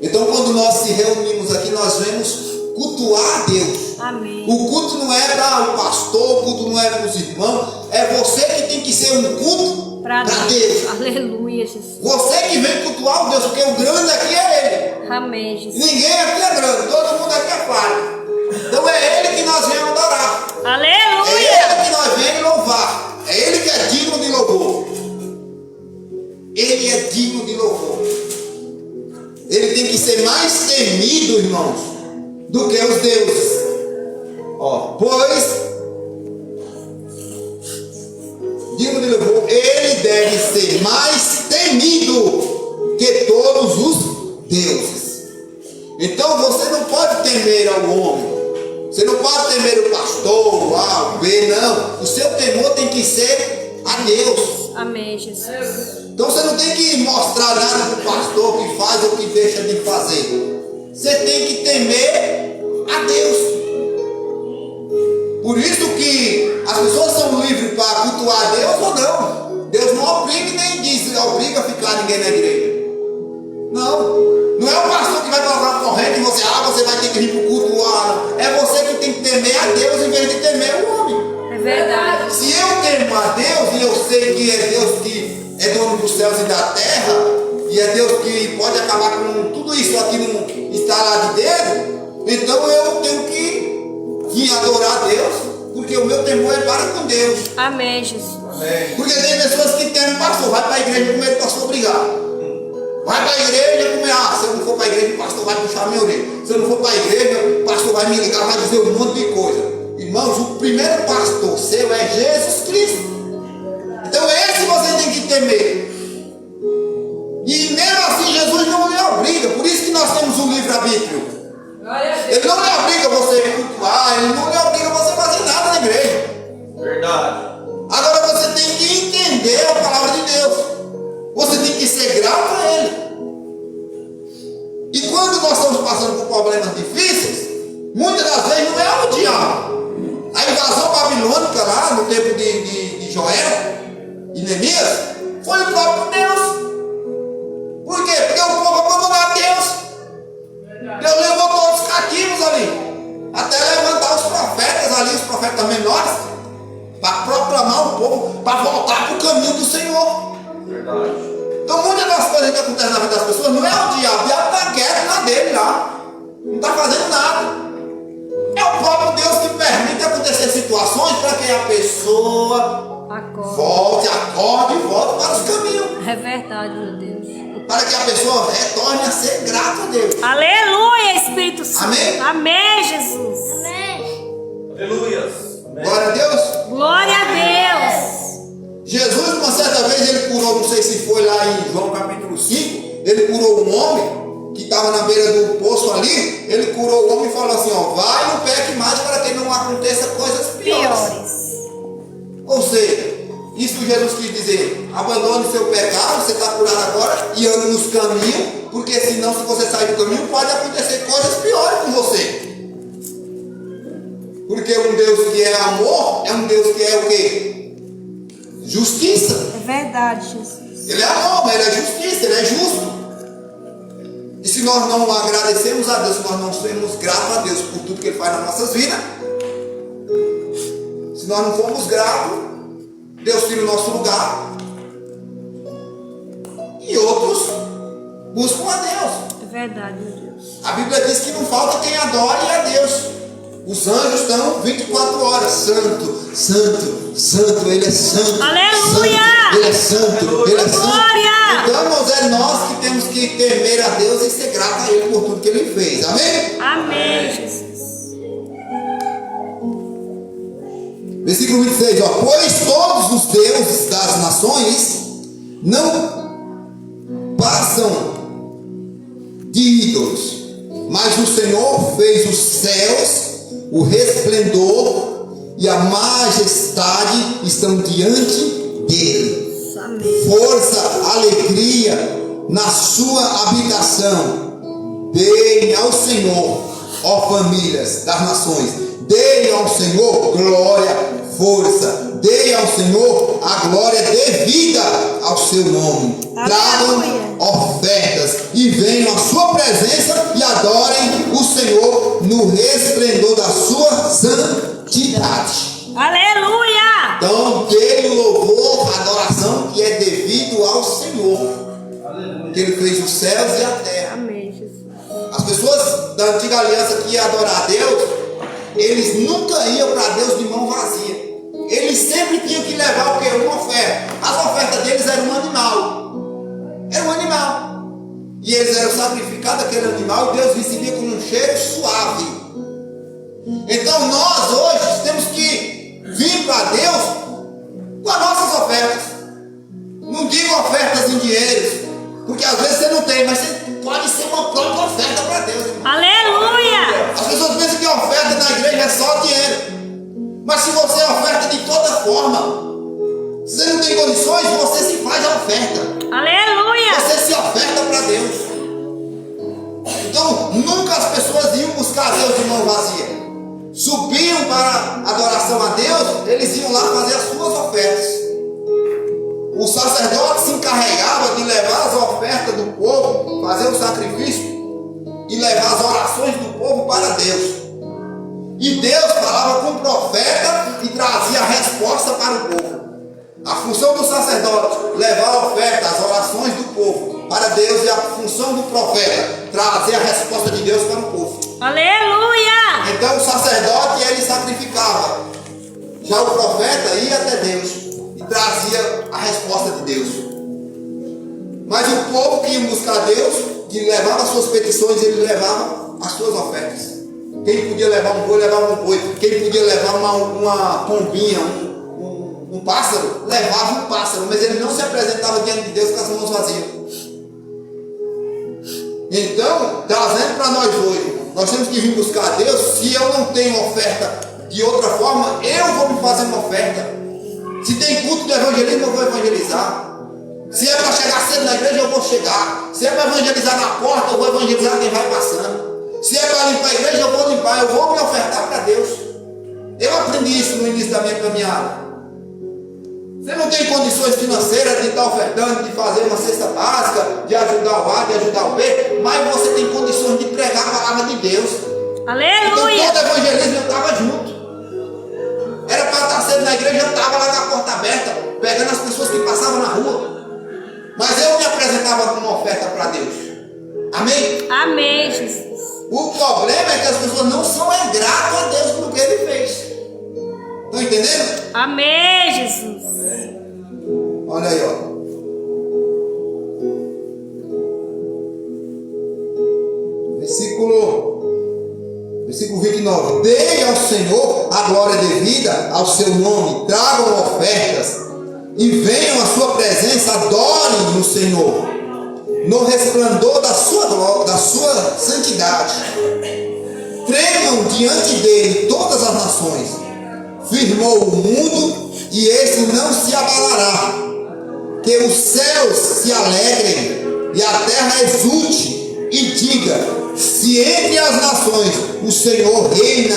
Então, quando nós se reunimos aqui, nós vemos cultuar a Deus. Amém. O culto não é para o pastor, o culto não é para os irmãos, é você que tem que ser um culto Para para Deus. Deus. Aleluia, Jesus. Você que vem cultuar o Deus, porque o grande aqui é Ele. Amém, Jesus. Ninguém aqui é grande, todo mundo aqui é falho. Então é Ele que nós viemos adorar. É Aleluia! Ele que nós viemos louvar. É Ele que é digno de louvor. Ele é digno de louvor. Ele tem que ser mais temido, irmãos, do que os deuses. Pois, digno de louvor, Ele deve ser mais temido que todos os deuses. Então você não pode temer ao homem. Você não pode temer o pastor, o B, não. O seu temor tem que ser a Deus. Amém, Jesus. Então você não tem que mostrar nada para o pastor que faz ou que deixa de fazer. Você tem que temer a Deus. Por isso que as pessoas são livres para cultuar a Deus ou não. Deus não obriga nem diz, obriga a ficar ninguém na igreja. Não é o pastor que vai colocar uma corrente e você vai ter que vir para o culto. Não. É você que tem que temer a Deus em vez de temer o homem. É verdade. Se eu temo a Deus e eu sei que é Deus que é dono dos céus e da terra, e é Deus que pode acabar com tudo isso aqui num estalar de dedo, então eu tenho que vir adorar a Deus, porque o meu temor é para com Deus. Amém, Jesus. Porque tem pessoas que temem o pastor, vai para a igreja com medo do pastor brigar. Vai para a igreja comer, se eu não for para a igreja, o pastor vai puxar minha orelha. Se eu não for para a igreja, o pastor vai me ligar, vai dizer um monte de coisa. Irmãos, o primeiro pastor seu é Jesus Cristo. Então esse você tem que temer. E mesmo assim Jesus não lhe obriga. Por isso que nós temos um livre-arbítrio. Ele não lhe obriga você a cultuar, ele não lhe obriga você a fazer nada na igreja. Verdade. Agora você tem que entender a palavra de Deus. Você tem que ser grato a Ele. E quando nós estamos passando por problemas difíceis, muitas das vezes não é o diabo. A invasão babilônica lá no tempo de Joel e Neemias foi o próprio Deus. Por quê? Porque o povo abandonou a Deus. Deus levou caminho do Senhor. Verdade. Então muitas das coisas que acontecem na vida das pessoas não é o diabo está quieto na dele lá, não está fazendo nada. É o próprio Deus que permite acontecer situações para que a pessoa Acorda. acorde e volte para os caminhos. É verdade, meu Deus. Para que a pessoa retorne a ser grata a Deus. Aleluia, Espírito Santo. Amém? Amém, Jesus. Aleluias. Amém. Glória a Deus. Glória a Deus. Jesus, uma certa vez, ele curou, não sei se foi lá em João capítulo 5, ele curou um homem que estava na beira do poço ali. Ele curou o homem e falou assim: ó, vai e não peque mais para que não aconteça coisas piores. Ou seja, isso Jesus quis dizer: abandone seu pecado, você está curado agora e ande nos caminhos, porque senão, se você sair do caminho, pode acontecer coisas piores com você. Porque um Deus que é amor é um Deus que é o quê? Justiça. É verdade, Jesus. Ele é amor, mas ele é justiça, ele é justo. E se nós não agradecemos a Deus, se nós não sermos gratos a Deus por tudo que Ele faz nas nossas vidas, se nós não formos gratos, Deus tira o nosso lugar e outros buscam a Deus. É verdade, meu Deus. A Bíblia diz que não falta quem adore a Deus. Os anjos estão 24 horas, santo, santo, santo, Ele é santo. Aleluia! Santo, Ele é santo, Ele é santo. Glória! Então, irmãos, é nós que temos que temer a Deus e ser grato a Ele por tudo que Ele fez. Amém? Amém, Jesus. Versículo 26, ó. Pois todos os deuses das nações não passam de ídolos, mas o Senhor fez os céus, o resplendor e a majestade estão diante dele. Amém. Força, alegria na sua habitação. Deem ao Senhor, ó famílias das nações, deem ao Senhor glória, força, deem ao Senhor a glória devida ao seu nome. Tragam ofertas e venham à sua presença e adorem o Senhor no resplendor da sua santidade. Aleluia! Então, dê o louvor, a adoração que é devido ao Senhor, que Ele fez os céus e a terra. Amém, Jesus. As pessoas da antiga aliança que iam adorar a Deus, eles nunca iam para Deus de mão vazia. Eles sempre tinham que levar o quê? Uma oferta. As ofertas deles eram um animal. Era um animal. E eles eram sacrificados aquele animal e Deus recebia com um cheiro suave. Então nós hoje temos que vir para Deus com as nossas ofertas. Não digo ofertas em dinheiro, porque às vezes você não tem, mas você pode ser uma própria oferta para Deus, irmão. Aleluia! As pessoas pensam que a oferta na igreja é só dinheiro. Mas se você oferta de toda forma, se você não tem condições, você se faz a oferta. Aleluia! Você se oferta para Deus. Então, nunca as pessoas iam buscar Deus de mão vazia. Subiam para adoração a Deus, eles iam lá fazer as suas ofertas. O sacerdote se encarregava de levar as ofertas do povo, fazer o sacrifício e levar as orações do povo para Deus. E Deus falava com o profeta e trazia a resposta para o povo. A função do sacerdote, levar a oferta, as orações do povo para Deus, e a função do profeta, trazer a resposta de Deus para o povo. Aleluia! Então o sacerdote, ele sacrificava. Já o profeta ia até Deus e trazia a resposta de Deus. Mas o povo que ia buscar Deus, que levava as suas petições, ele levava as suas ofertas. Quem podia levar um boi, levava um boi. Quem podia levar uma pombinha, um pássaro, levava um pássaro. Mas ele não se apresentava diante de Deus com as mãos vazias. Então, trazendo para nós hoje, nós temos que vir buscar a Deus. Se eu não tenho oferta de outra forma, eu vou me fazer uma oferta. Se tem culto de evangelismo, eu vou evangelizar. Se é para chegar cedo na igreja, eu vou chegar. Se é para evangelizar na porta, eu vou evangelizar quem vai passando. Se é para limpar a igreja, eu vou limpar. Eu vou me ofertar para Deus. Eu aprendi isso no início da minha caminhada. Você não tem condições financeiras de estar ofertando, de fazer uma cesta básica, de ajudar o A, de ajudar o B, mas você tem condições de pregar a palavra de Deus. Aleluia! Então todo evangelismo eu estava junto. Era para estar cedo na igreja, eu estava lá com a porta aberta. pegando as pessoas que passavam na rua. Mas eu me apresentava com uma oferta para Deus. Amém? Amém, Jesus. O problema é que as pessoas não são gratas a Deus pelo que Ele fez. Estão entendendo? Amém, Jesus. Olha aí, ó. Versículo 29. Dei ao Senhor a glória devida ao seu nome. Tragam ofertas e venham à sua presença. Adorem no Senhor no resplendor da sua santidade. Tremam diante dele todas as nações. Firmou o mundo e esse não se abalará. Que os céus se alegrem e a terra exulte e diga: se entre as nações o Senhor reina,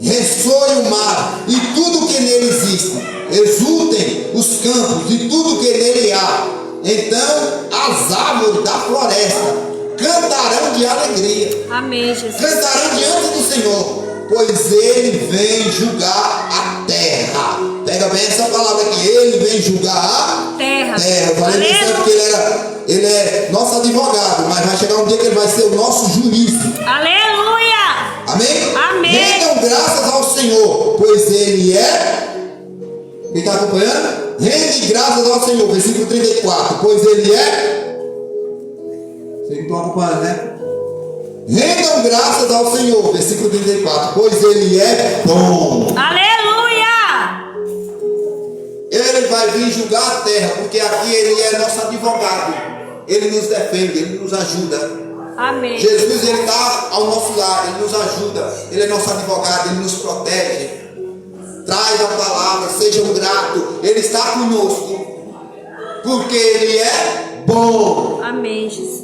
ressoe o mar e tudo que nele existe, exultem os campos e tudo que nele há. Então as árvores da floresta cantarão de alegria. Amém, Jesus. Cantarão diante do Senhor, pois ele vem julgar a terra. Pega bem essa palavra aqui. Ele vem julgar a Terra. Eu falei isso porque ele é nosso advogado, mas vai chegar um dia que ele vai ser o nosso juízo. Aleluia. Amém? Amém. Rendam graças ao Senhor, pois ele é... Quem está acompanhando? Rende graças ao Senhor, versículo 34. Pois ele é... Vocês estão acompanhando, né? Rendam graças ao Senhor, versículo 34. Pois ele é bom. Aleluia. Ele vai vir julgar a terra, porque aqui ele é nosso advogado. Ele nos defende, ele nos ajuda. Amém. Jesus, ele está ao nosso lado, ele nos ajuda. Ele é nosso advogado, ele nos protege. Traz a palavra, sejam gratos. Ele está conosco, porque ele é bom. Amém, Jesus.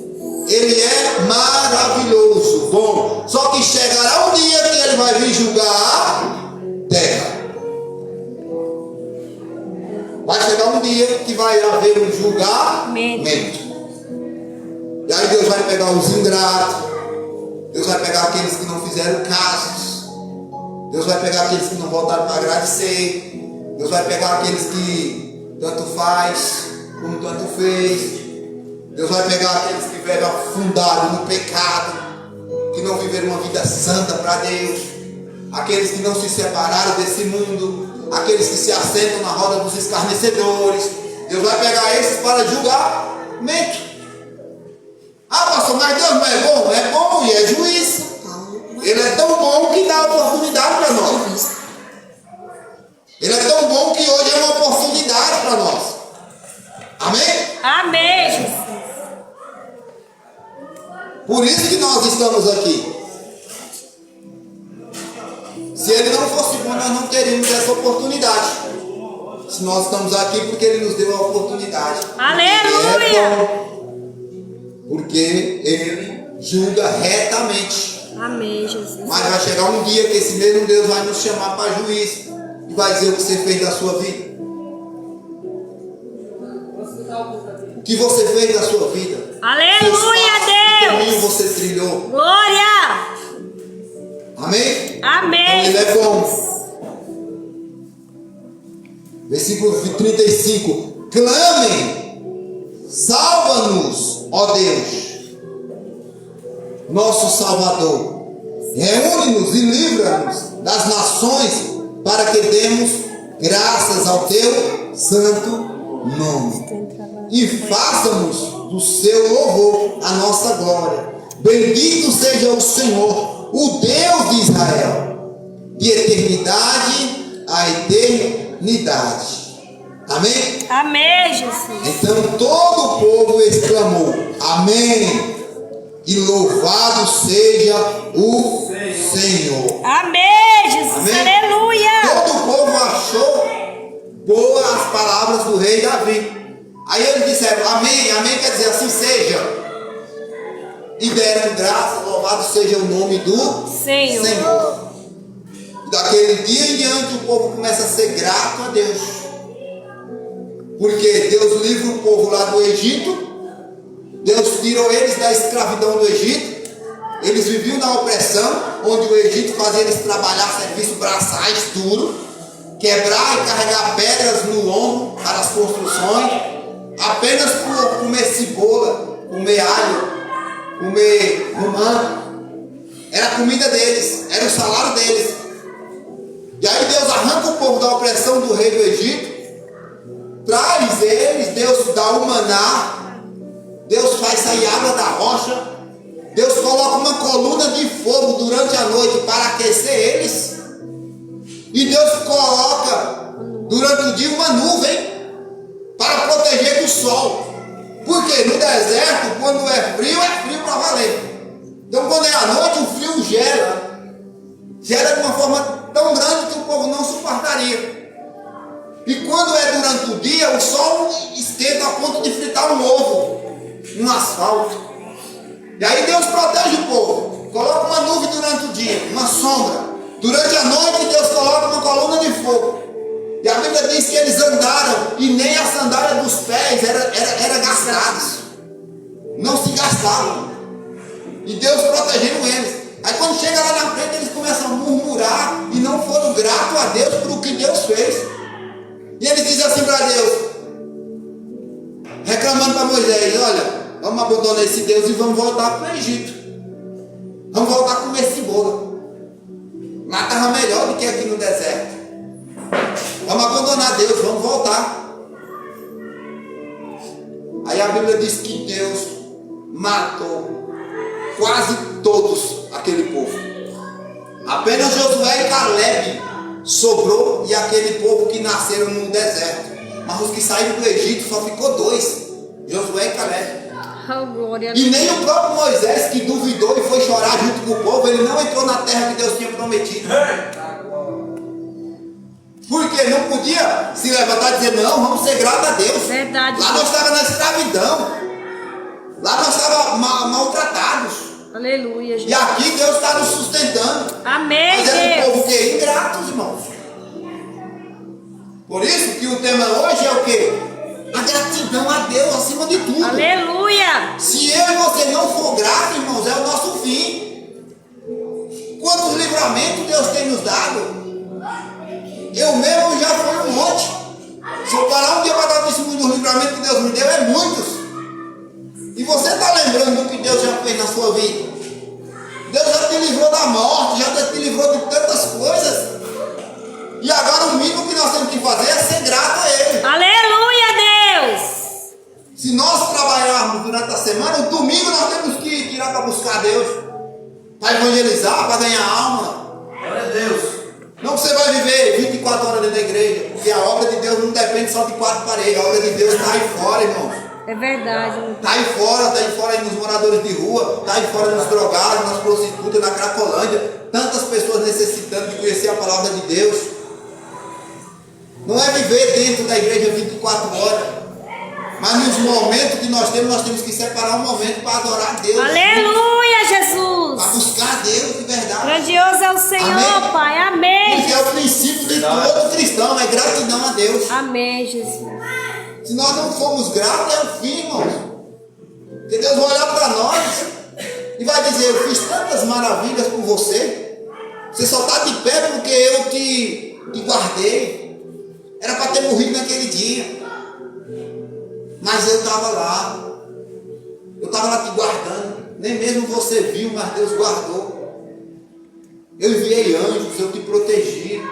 Ele é maravilhoso, bom. Só que chegará um dia que ele vai vir julgar a terra. Vai chegar um dia que vai haver um julgamento. E aí Deus vai pegar os ingratos. Deus vai pegar aqueles que não fizeram casos. Deus vai pegar aqueles que não voltaram para agradecer. Deus vai pegar aqueles que tanto faz como tanto fez. Deus vai pegar aqueles que vivem afundados no pecado, que não viveram uma vida santa para Deus, aqueles que não se separaram desse mundo, aqueles que se assentam na roda dos escarnecedores. Deus vai pegar esses para julgamento. Ah, pastor, mas Deus não é bom? É bom e é juiz. Ele é tão bom que dá oportunidade para nós. Ele é tão bom que hoje é uma oportunidade para nós. Amém? Amém, Jesus. Por isso que nós estamos aqui. Se ele não fosse bom, nós não teríamos essa oportunidade. Se nós estamos aqui porque ele nos deu a oportunidade. Aleluia! Ele é bom, porque ele julga retamente. Amém, Jesus. Mas vai chegar um dia que esse mesmo Deus vai nos chamar para juízo e vai dizer o que você fez da sua vida. O que você fez da sua vida? Aleluia, Que caminho Deus. você trilhou? Glória. Amém? Amém. Então ele é bom. Versículo 35. Clamem, salva-nos, ó Deus, nosso Salvador. Reúne-nos e livra-nos das nações, para que demos graças ao teu santo nome. E faça-nos do seu louvor a nossa glória. Bendito seja o Senhor, o Deus de Israel, de eternidade a eternidade. Amém? Amém, Jesus. Então todo o povo exclamou: amém. E louvado seja o Senhor. Amém, Jesus. Amém? Aleluia. Todo o povo achou boas as palavras do rei Davi. Aí eles disseram: amém, amém, quer dizer assim seja. E deram graças, louvado seja o nome do Senhor. E daquele dia em diante o povo começa a ser grato a Deus. Porque Deus livra o povo lá do Egito. Deus tirou eles da escravidão do Egito. Eles viviam na opressão, onde o Egito fazia eles trabalhar serviço braçais duro. quebrar e carregar pedras no ombro para as construções, apenas por comer cebola, comer alho, comer romã. Era a comida deles, era o salário deles. E aí Deus arranca o povo da opressão do rei do Egito, traz eles, Deus dá o maná, Deus faz sair água da rocha, Deus coloca uma coluna de fogo durante a noite para aquecer eles, e Deus coloca durante o dia uma nuvem para proteger do sol. Porque no deserto, quando é frio para valer. Então quando é à noite, o frio gela de uma forma tão grande que o povo não suportaria. E quando é durante o dia, o sol esquenta a ponto de fritar um ovo no asfalto. E aí Deus protege o povo, coloca uma nuvem durante o dia, uma sombra. Durante a noite Deus coloca uma coluna de fogo. E a Bíblia diz que eles andaram e nem a sandália dos pés era gastados. Não se gastavam. E Deus protegendo eles. Aí quando chega lá na frente, eles começam a murmurar e não foram gratos a Deus por o que Deus fez. E eles dizem assim para Deus, reclamando para Moisés: olha, vamos abandonar esse Deus e vamos voltar para o Egito. Vamos voltar a comer cebola. Lá estava melhor do que aqui no deserto. Vamos abandonar Deus, vamos voltar. Aí a Bíblia diz que Deus matou quase todos aquele povo. Apenas Josué e Caleb sobrou, e aquele povo que nasceram no deserto. Mas os que saíram do Egito só ficou 2, Josué e Caleb. Oh, glória. E nem o próprio Moisés, que duvidou e foi chorar junto com o povo, ele não entrou na terra que Deus tinha prometido. Porque não podia se levantar e dizer: não, vamos ser gratos a Deus. Verdade. Lá nós estávamos na escravidão. Lá nós estávamos maltratados. Aleluia, E Jesus. aqui Deus está nos sustentando. Amém, Mas é um povo Deus. que ingratos, irmãos. Por isso que o tema hoje é o quê? A gratidão a Deus acima de tudo. Aleluia. Se eu e você não for grato, irmãos, é o nosso fim. Quantos livramentos Deus tem nos dado? Eu mesmo já fui um monte. Se eu parar um dia para dar testemunho dos livramentos que Deus me deu, é muitos. E você está lembrando do que Deus já fez na sua vida? Deus já te livrou da morte, já te livrou de tantas coisas. E agora o mínimo que nós temos que fazer é ser grato a Ele. Aleluia, Deus. Se nós trabalharmos durante a semana, o domingo nós temos que tirar para buscar Deus, para evangelizar, para ganhar alma. Glória a Deus. Não que você vai viver 24 horas dentro da igreja, porque a obra de Deus não depende só de 4 paredes, a obra de Deus está aí fora, irmãos. É verdade. Está aí fora aí nos moradores de rua, está aí fora nos drogados, nas prostitutas, na Cracolândia. Tantas pessoas necessitando de conhecer a palavra de Deus. Não é viver dentro da igreja 24 horas. Mas nos momentos que nós temos que separar um momento para adorar a Deus. Aleluia, Jesus. Para buscar a Deus de verdade. Grandioso é o Senhor, Amém. Pai. Amém. Porque é o princípio de todo cristão, é gratidão a Deus. Amém, Jesus. Se nós não formos gratos, é o fim, irmãos. Porque Deus vai olhar para nós e vai dizer: eu fiz tantas maravilhas por você. Você só está de pé porque eu te guardei. Era para ter morrido naquele dia. Mas eu estava lá. Eu estava lá te guardando. Nem mesmo você viu, mas Deus guardou. Eu enviei anjos, eu te protegi.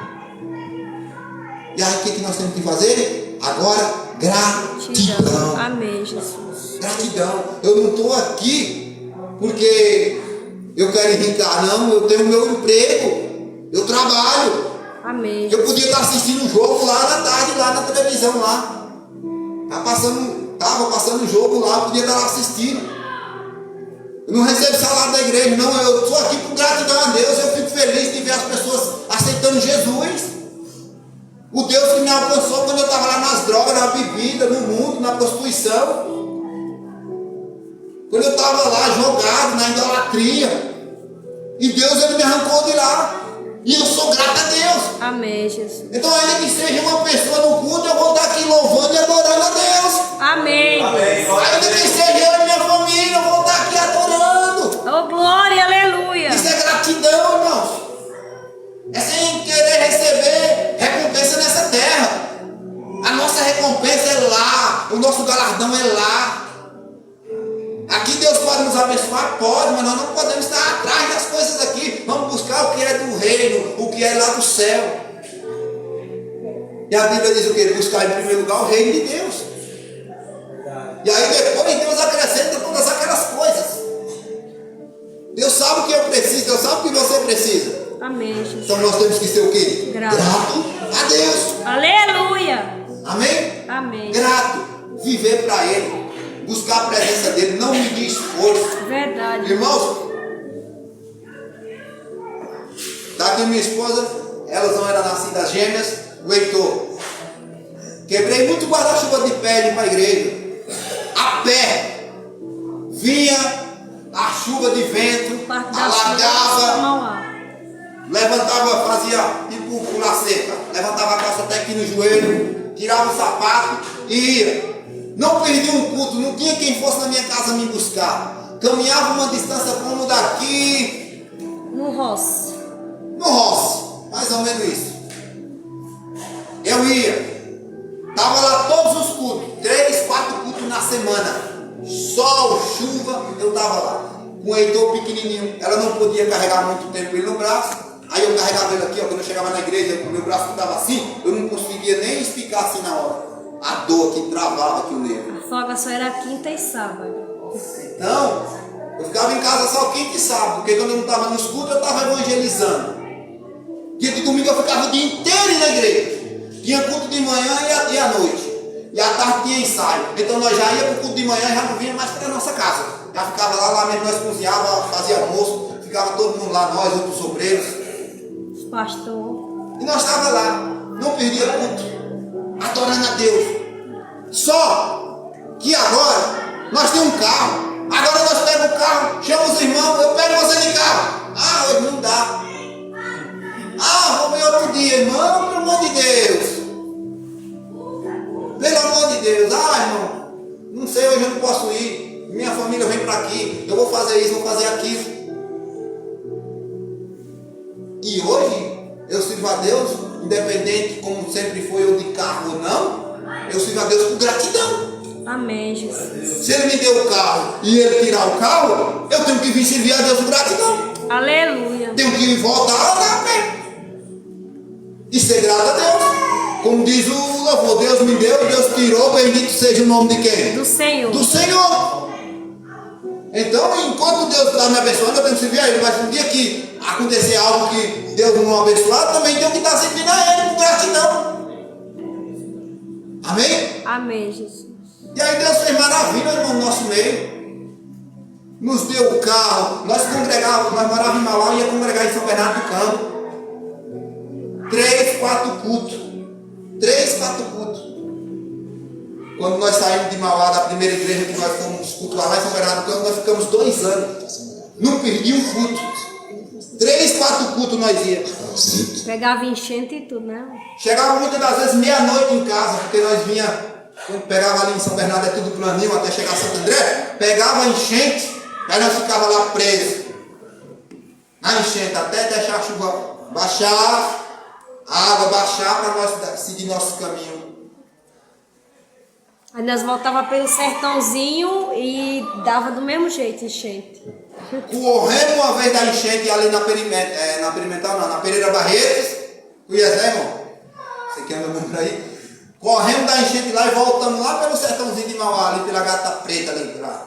E aí o que nós temos que fazer? Agora, gratidão. Amém, Jesus. Gratidão. Eu não estou aqui porque eu quero irritar, não. Eu tenho meu emprego. Eu trabalho. Amém. Eu podia estar assistindo um jogo lá na tarde, lá na televisão lá. Estava passando um jogo lá, eu podia estar lá assistindo. Eu não recebo salário da igreja, não. Eu estou aqui por gratidão a Deus. Eu fico feliz de ver as pessoas aceitando Jesus. O Deus que me alcançou quando eu estava lá nas drogas, na bebida, no mundo, na prostituição. Quando eu estava lá jogado na idolatria. E Deus, Ele me arrancou de lá. E eu sou grato a Deus. Amém, Jesus. Então, ainda que seja uma pessoa no culto, eu vou estar aqui louvando e adorando a Deus. Amém. Amém. Glória a Ainda que Deus. seja eu e minha família, eu vou estar aqui adorando. Oh, glória, aleluia. Isso é gratidão, irmãos. É sem querer receber recompensa galardão é lá. Aqui Deus pode nos abençoar? Pode, mas nós não podemos estar atrás das coisas aqui. Vamos buscar o que é do reino, o que é lá do céu. E a Bíblia diz o quê? Buscar em primeiro lugar o reino de Deus. E aí depois Deus acrescenta todas aquelas coisas. Deus sabe o que eu preciso, Deus sabe o que você precisa. Amém, Jesus. Então nós temos que ser o quê? Grato. Grato a Deus. Aleluia. Amém? Amém. Grato. Viver para Ele. Buscar a presença dEle. Não medir esforço. Verdade. Irmãos, tá aqui minha esposa. Elas não eram nascidas gêmeas. O Heitor. Quebrei muito guarda-chuva de pele para a igreja. A pé. Vinha a chuva de vento. Alagava. Levantava, fazia tipo pula seca. Levantava a calça até aqui no joelho. Tirava o sapato e ia. Não perdi um culto. Não tinha quem fosse na minha casa me buscar. Caminhava uma distância como daqui. No roça. No roça. Mais ou menos isso. Eu ia. Estava lá todos os cultos. 3, 4 cultos na semana. Sol, chuva, eu estava lá. Com o Heitor pequenininho. Ela não podia carregar muito tempo ele no braço. Aí eu carregava ele aqui, ó, quando eu chegava na igreja, o meu braço estava assim, eu não conseguia nem esticar assim na hora. A dor que travava aqui o nervo. A folga só era quinta e sábado. Então, eu ficava em casa só quinta e sábado, porque quando eu não estava nos cultos, eu estava evangelizando. Dia de domingo eu ficava o dia inteiro na igreja. Tinha culto de manhã e à noite. E à tarde tinha ensaio. Então nós já íamos para o culto de manhã e já não vinha mais para a nossa casa. Já ficava lá mesmo, nós cozinhava, fazia almoço, ficava todo mundo lá, nós, outros obreiros. Pastor. E nós estávamos lá, não perdia culto, adorando a Deus. Só que agora nós temos um carro. Agora nós pegamos o carro, chamamos os irmãos, eu pego você de carro. Ah, hoje não dá. Ah, vou ver outro dia, irmão, pelo amor de Deus. Pelo amor de Deus, ah, irmão, não sei, hoje eu não posso ir. Minha família vem para aqui, eu vou fazer isso, vou fazer aquilo. E hoje, eu sirvo a Deus, independente como sempre foi eu de carro ou não, eu sirvo a Deus por gratidão. Amém, Jesus. Se Ele me deu o carro e Ele tirar o carro, eu tenho que vir servir a Deus por gratidão. Aleluia. Tenho que voltar a andar a pé. E ser grato a Deus. Como diz o louvor, Deus me deu, Deus tirou, bendito seja o nome de quem? Do Senhor. Do Senhor. Então, enquanto Deus está me abençoando, eu tenho que servir a Ele. Mas no dia que acontecer algo que Deus não abençoar, também tenho que estar servindo a Ele com gratidão. Amém? Amém, Jesus. E aí Deus fez maravilha, irmão, no nosso meio. Nos deu o carro. Nós congregávamos, nós morávamos em Mauá e ia congregar em São Bernardo do Campo. 3, 4 cultos. 3, 4 cultos. Quando nós saímos de Mauá, da primeira igreja que nós fomos cultuar lá em São Bernardo do Campo, nós ficamos 2 anos. Não perdi um culto. 3, 4 cultos nós íamos. Pegava enchente e tudo, né? Chegava muitas das vezes meia-noite em casa, porque nós vinha, quando pegava ali em São Bernardo, é tudo planinho, até chegar a Santo André, pegava a enchente, aí nós ficava lá presos. Na enchente, até deixar a chuva baixar, a água baixar para nós seguir nosso caminho. Aí nós voltava pelo sertãozinho e dava do mesmo jeito enchente. Corremos uma vez da enchente ali na Perimental, não, na Pereira Barretos. Conhece, né, irmão? Você que anda muito por aí. Corremos da enchente lá e voltamos lá pelo sertãozinho de Mauá, ali pela Gata Preta ali lá.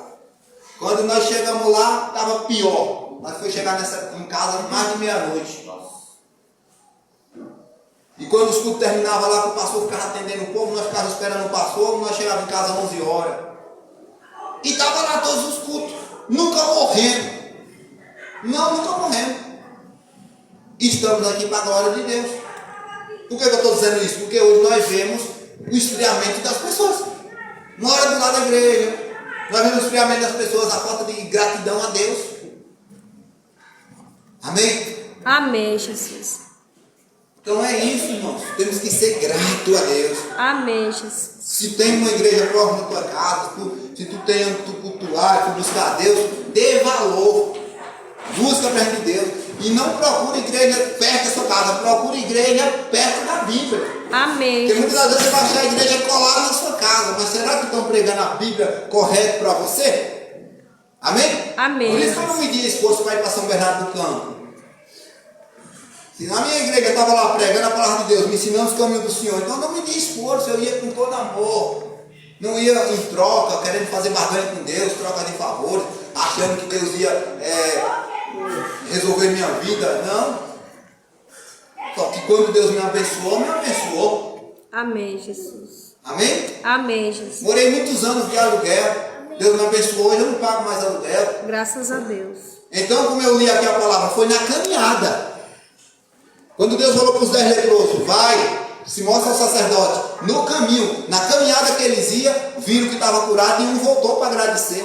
Quando nós chegamos lá, estava pior. Nós foi chegar em casa mais de meia-noite. E quando os cultos terminavam lá, que o pastor ficava atendendo o povo, nós ficávamos esperando o pastor, nós chegávamos em casa às 11 horas. E estava lá todos os cultos. Nunca morrendo. Não, nunca morrendo. Estamos aqui para a glória de Deus. Por que eu estou dizendo isso? Porque hoje nós vemos o esfriamento das pessoas. Mora do lado da igreja. Nós vemos o esfriamento das pessoas, a falta de gratidão a Deus. Amém? Amém, Jesus. Então é isso, irmãos. Temos que ser grato a Deus. Amém, Jesus. Se tem uma igreja próxima da tua casa, se tu tem onde tu cultuar, tu buscar a Deus, dê valor. Busca perto de Deus. E não procure igreja perto da sua casa, procure igreja perto da Bíblia. Amém. Porque muitas vezes você vai achar a igreja colada na sua casa, mas será que estão pregando a Bíblia correto para você? Amém? Amém. Por isso que eu não media esforço para ir para São Bernardo do Campo. Se na minha igreja estava lá pregando a palavra de Deus, me ensinando os caminhos do Senhor, então eu não media esforço, eu ia com todo amor. Não ia em troca, querendo fazer barganha com Deus, troca de favores, achando que Deus ia resolver minha vida. Não. Só que quando Deus me abençoou, me abençoou. Amém, Jesus. Amém? Amém, Jesus. Morei muitos anos de aluguel. Deus me abençoou, hoje eu não pago mais aluguel. Graças a Deus. Então, como eu li aqui a palavra, foi na caminhada. Quando Deus falou para os 10 leprosos, vai, se mostra ao sacerdote. No caminho, na caminhada que eles iam, viram que estava curado e um voltou para agradecer.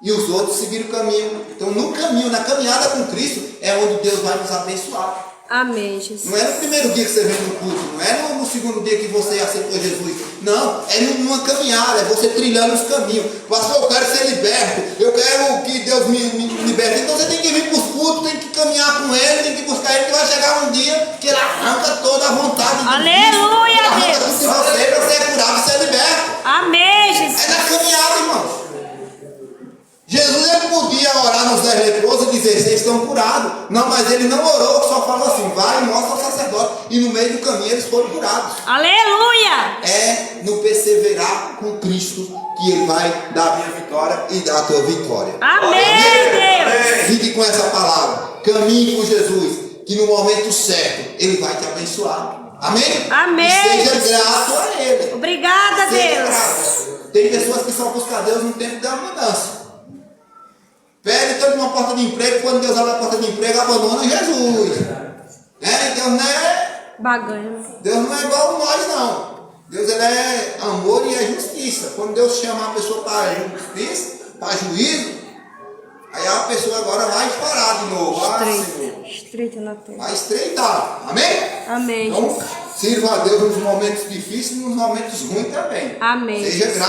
E os outros seguiram o caminho. Então, no caminho, na caminhada com Cristo, é onde Deus vai nos abençoar. Amém, Jesus. Não é no primeiro dia que você vem no culto, não é no segundo dia que você aceitou Jesus. Não, é numa caminhada, é você trilhando os caminhos. Pastor, eu quero ser liberto, eu quero que Deus me liberte. Então você tem que vir para os cultos, tem que caminhar com Ele, tem que buscar Ele, que vai chegar um dia que Ele arranca toda a vontade de Aleluia, Cristo. Arranca Deus. tudo de você para ser curado e ser liberto. Amém, Jesus. É na caminhada, irmãos. Jesus ele podia orar nos 10 leprosos e dizer, vocês estão curados. Não, mas ele não orou, só falou assim, vai e mostra ao sacerdote. E no meio do caminho eles foram curados. Aleluia. É no perseverar com Cristo que ele vai dar a minha vitória e dar a tua vitória. Amém, Deus. Fique com essa palavra. Caminhe com Jesus, que no momento certo ele vai te abençoar. Amém? Amém. E seja grato a ele. Obrigada, Seja Deus. grato. Tem pessoas que só buscam Deus no tempo da mudança. Pede tanto uma porta de emprego, quando Deus abre a porta de emprego, abandona Jesus. Deus não é igual a nós, não. Deus ele é amor e é justiça. Quando Deus chama a pessoa para justiça, para juízo, aí a pessoa agora vai estourar de novo. Estreita na terra. Vai estreitar. Amém? Amém. Então, sirva a Deus nos momentos difíceis e nos momentos ruins também. Amém. Seja grato.